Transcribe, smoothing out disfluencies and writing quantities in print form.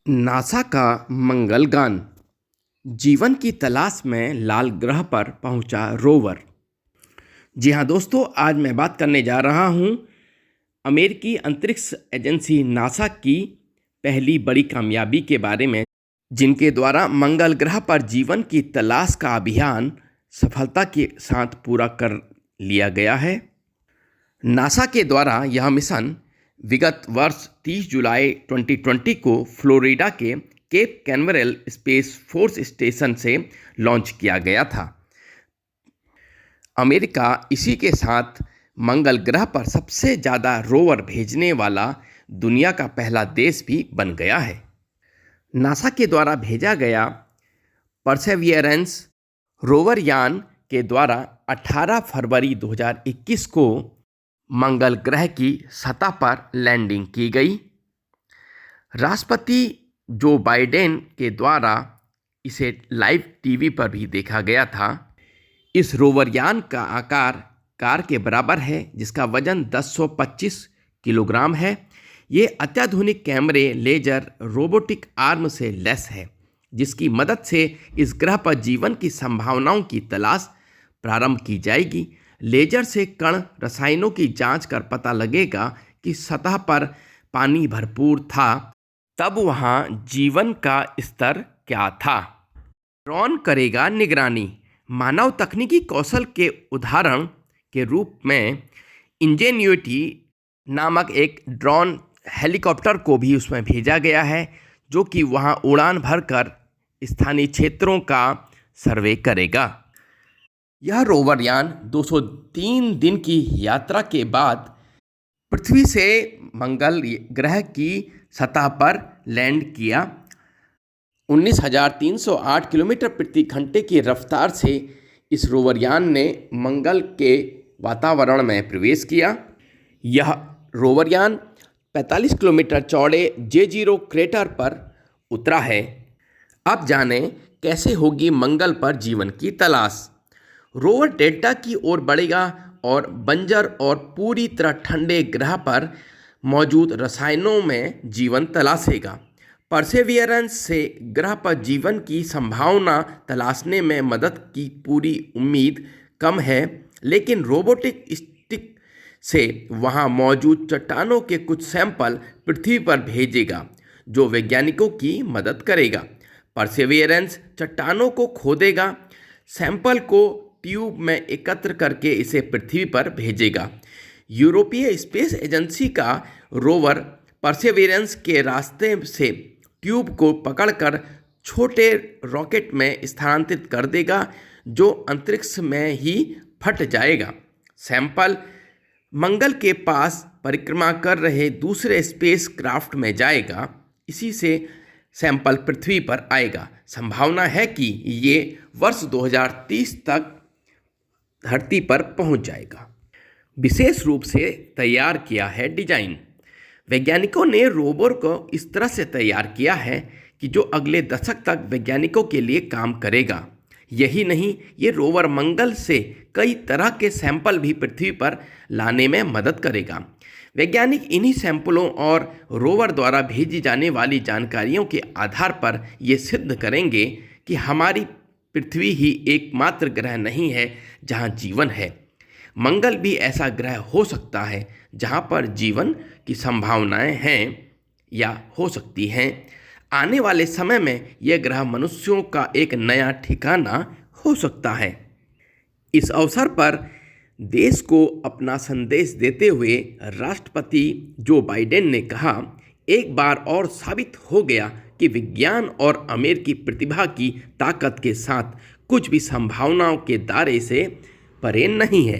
NASA का मंगलयान जीवन की तलाश में लाल ग्रह पर पहुंचा रोवर। जी हाँ दोस्तों, आज मैं बात करने जा रहा हूं अमेरिकी अंतरिक्ष एजेंसी नासा की पहली बड़ी कामयाबी के बारे में, जिनके द्वारा मंगल ग्रह पर जीवन की तलाश का अभियान सफलता के साथ पूरा कर लिया गया है। नासा के द्वारा यह मिशन विगत वर्ष 30 जुलाई 2020 को फ्लोरिडा के केप कैनवरेल स्पेस फोर्स स्टेशन से लॉन्च किया गया था। अमेरिका इसी के साथ मंगल ग्रह पर सबसे ज़्यादा रोवर भेजने वाला दुनिया का पहला देश भी बन गया है। नासा के द्वारा भेजा गया परसेवियरेंस रोवर यान के द्वारा 18 फरवरी 2021 को मंगल ग्रह की सतह पर लैंडिंग की गई। राष्ट्रपति जो बाइडेन के द्वारा इसे लाइव टीवी पर भी देखा गया था। इस रोवर यान का आकार कार के बराबर है, जिसका वजन 1025 किलोग्राम है। ये अत्याधुनिक कैमरे, लेजर, रोबोटिक आर्म से लैस है, जिसकी मदद से इस ग्रह पर जीवन की संभावनाओं की तलाश प्रारंभ की जाएगी। लेजर से कण रसायनों की जांच कर पता लगेगा कि सतह पर पानी भरपूर था, तब वहां जीवन का स्तर क्या था। ड्रोन करेगा निगरानी। मानव तकनीकी कौशल के उदाहरण के रूप में इंजेन्युइटी नामक एक ड्रोन हेलीकॉप्टर को भी उसमें भेजा गया है, जो कि वहां उड़ान भरकर स्थानीय क्षेत्रों का सर्वे करेगा। यह रोवर यान 203 दिन की यात्रा के बाद पृथ्वी से मंगल ग्रह की सतह पर लैंड किया। 19,308 किलोमीटर प्रति घंटे की रफ्तार से इस रोवर यान ने मंगल के वातावरण में प्रवेश किया। यह रोवर यान 45 किलोमीटर चौड़े J0 क्रेटर पर उतरा है। अब जानें कैसे होगी मंगल पर जीवन की तलाश। रोवर डेल्टा की ओर बढ़ेगा और बंजर और पूरी तरह ठंडे ग्रह पर मौजूद रसायनों में जीवन तलाशेगा। परसेवियरेंस से ग्रह पर जीवन की संभावना तलाशने में मदद की पूरी उम्मीद कम है, लेकिन रोबोटिक स्टिक से वहां मौजूद चट्टानों के कुछ सैंपल पृथ्वी पर भेजेगा, जो वैज्ञानिकों की मदद करेगा। परसेवियरेंस चट्टानों को खोदेगा, सैंपल को ट्यूब में एकत्र करके इसे पृथ्वी पर भेजेगा। यूरोपीय स्पेस एजेंसी का रोवर परसेवियरेंस के रास्ते से ट्यूब को पकड़कर छोटे रॉकेट में स्थानांतरित कर देगा, जो अंतरिक्ष में ही फट जाएगा। सैंपल मंगल के पास परिक्रमा कर रहे दूसरे स्पेस क्राफ्ट में जाएगा। इसी से सैंपल पृथ्वी पर आएगा। संभावना है कि ये वर्ष 2030 तक धरती पर पहुंच जाएगा। विशेष रूप से तैयार किया है डिजाइन। वैज्ञानिकों ने रोवर को इस तरह से तैयार किया है कि जो अगले दशक तक वैज्ञानिकों के लिए काम करेगा। यही नहीं, ये रोवर मंगल से कई तरह के सैंपल भी पृथ्वी पर लाने में मदद करेगा। वैज्ञानिक इन्हीं सैंपलों और रोवर द्वारा भेजी जाने वाली जानकारियों के आधार पर ये सिद्ध करेंगे कि हमारी पृथ्वी ही एकमात्र ग्रह नहीं है जहां जीवन है। मंगल भी ऐसा ग्रह हो सकता है जहां पर जीवन की संभावनाएं हैं या हो सकती हैं। आने वाले समय में यह ग्रह मनुष्यों का एक नया ठिकाना हो सकता है। इस अवसर पर देश को अपना संदेश देते हुए राष्ट्रपति जो बाइडेन ने कहा, एक बार और साबित हो गया कि विज्ञान और अमेरिकी प्रतिभा की ताकत के साथ कुछ भी संभावनाओं के दायरे से परे नहीं है।